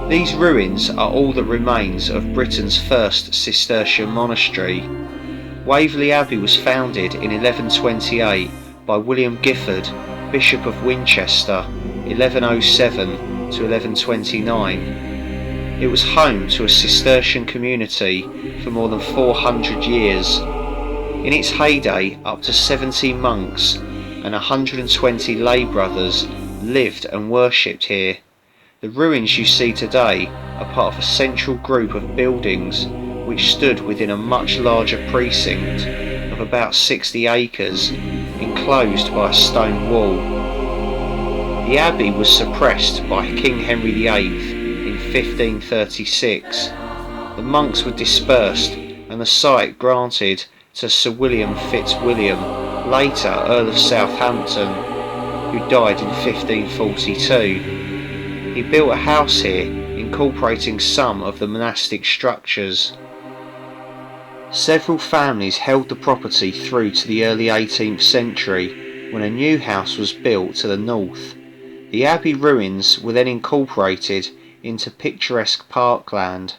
These ruins are all that remains of Britain's first Cistercian monastery. Waverley Abbey was founded in 1128 by William Gifford, Bishop of Winchester, 1107 to 1129. It was home to a Cistercian community for more than 400 years. In its heyday, up to 70 monks and 120 lay brothers lived and worshipped here. The ruins you see today are part of a central group of buildings which stood within a much larger precinct of about 60 acres, enclosed by a stone wall. The abbey was suppressed by King Henry VIII in 1536. The monks were dispersed and the site granted to Sir William Fitzwilliam, later Earl of Southampton, who died in 1542. He built a house here, incorporating some of the monastic structures. Several families held the property through to the early 18th century, when a new house was built to the north. The abbey ruins were then incorporated into picturesque parkland.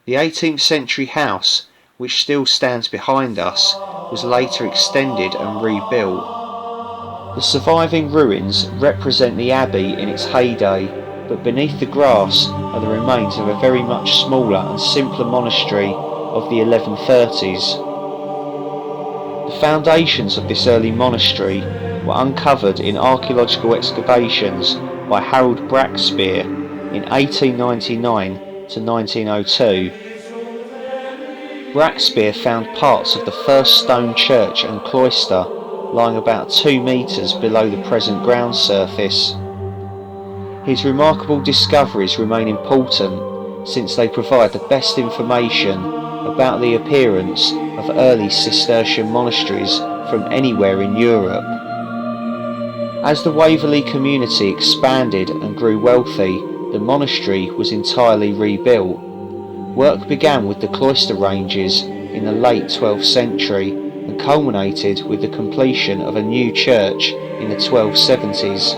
The 18th century house, which still stands behind us, was later extended and rebuilt. The surviving ruins represent the abbey in its heyday, but beneath the grass are the remains of a very much smaller and simpler monastery of the 1130s. The foundations of this early monastery were uncovered in archaeological excavations by Harold Brackspear in 1899 to 1902. Brackspear found parts of the first stone church and cloister lying about 2 metres below the present ground surface. His remarkable discoveries remain important since they provide the best information about the appearance of early Cistercian monasteries from anywhere in Europe. As the Waverley community expanded and grew wealthy, the monastery was entirely rebuilt. Work began with the cloister ranges in the late 12th century and culminated with the completion of a new church in the 1270s.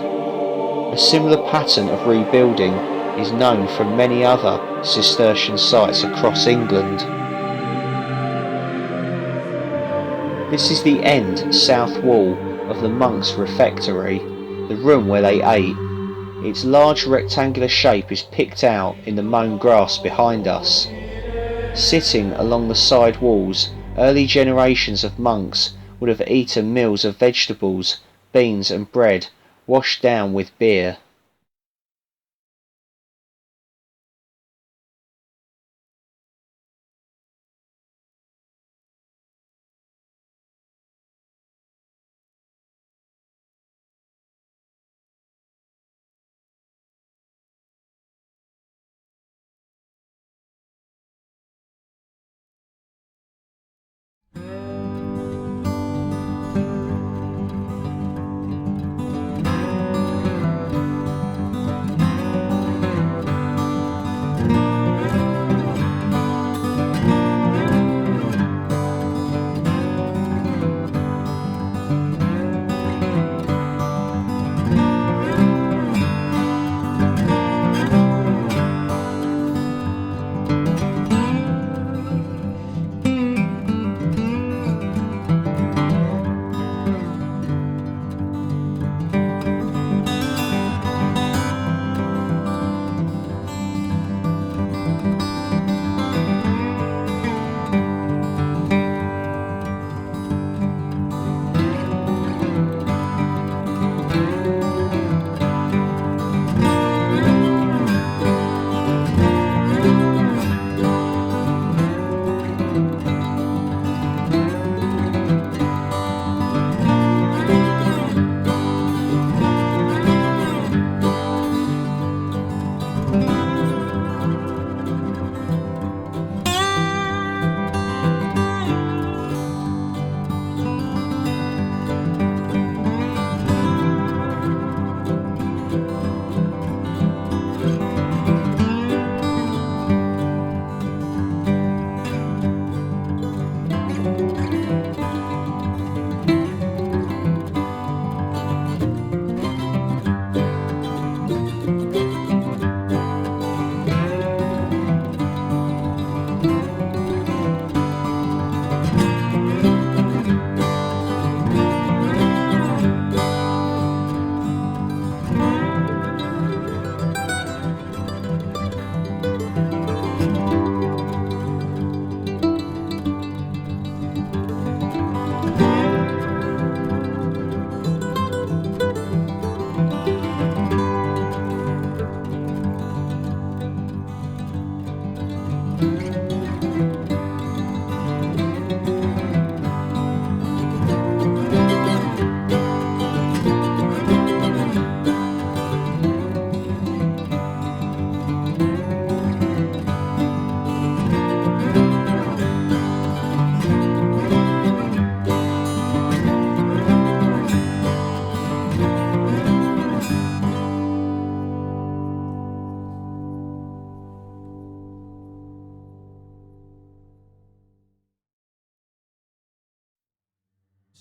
A similar pattern of rebuilding is known from many other Cistercian sites across England. This is the end south wall of the monks' refectory, the room where they ate. Its large rectangular shape is picked out in the mown grass behind us. Sitting along the side walls, early generations of monks would have eaten meals of vegetables, beans and bread, washed down with beer.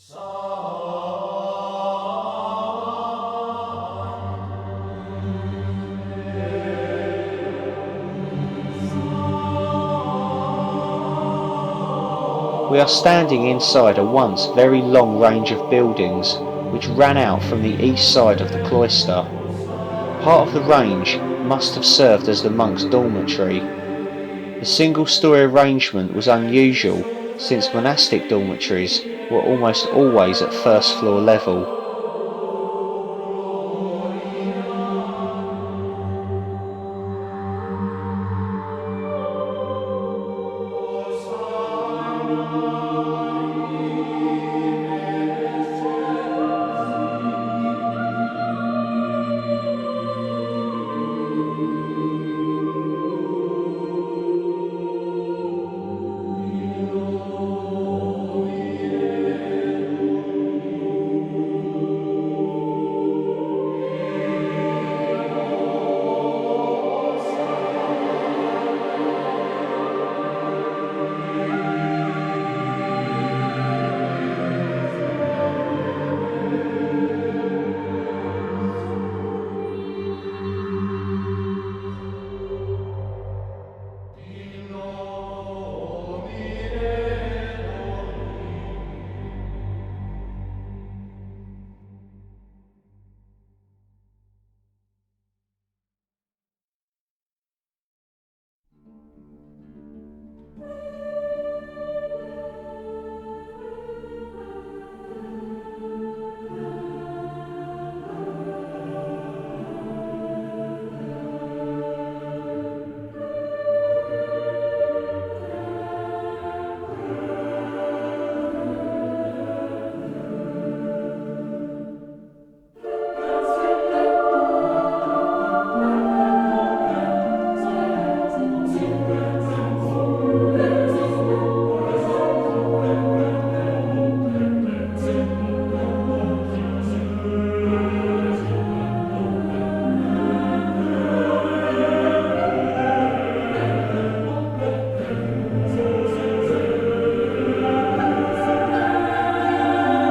We are standing inside a once very long range of buildings which ran out from the east side of the cloister. Part of the range must have served as the monks' dormitory. The single-storey arrangement was unusual since monastic dormitories were almost always at first floor level.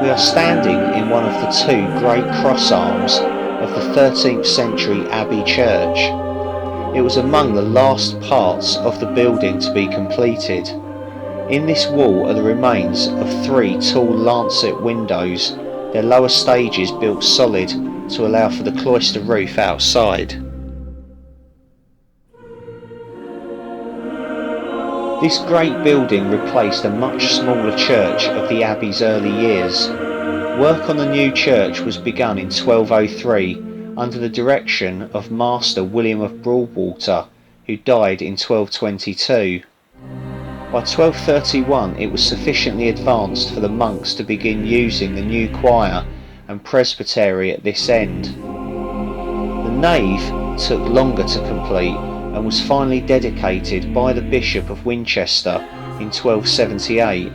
We are standing in one of the two great cross arms of the 13th century Abbey church. It was among the last parts of the building to be completed. In this wall are the remains of three tall lancet windows, their lower stages built solid to allow for the cloister roof outside. This great building replaced a much smaller church of the Abbey's early years. Work on the new church was begun in 1203 under the direction of Master William of Broadwater, who died in 1222. By 1231 it was sufficiently advanced for the monks to begin using the new choir and presbytery at this end. The nave took longer to complete and was finally dedicated by the Bishop of Winchester in 1278.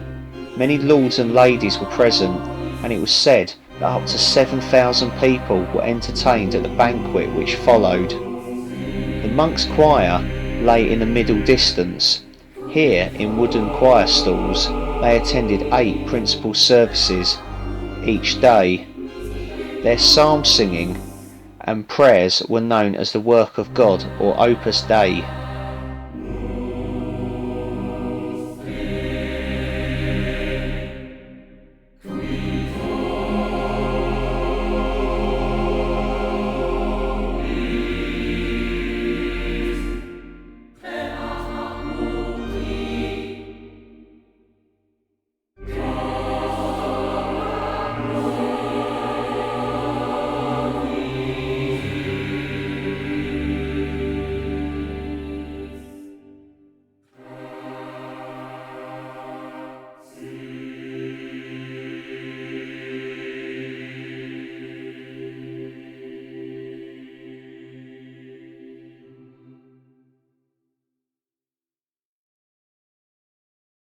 Many lords and ladies were present, and it was said that up to 7,000 people were entertained at the banquet which followed. The monks' choir lay in the middle distance. Here, in wooden choir stalls, they attended 8 principal services each day. Their psalm singing and prayers were known as the Work of God or Opus Dei.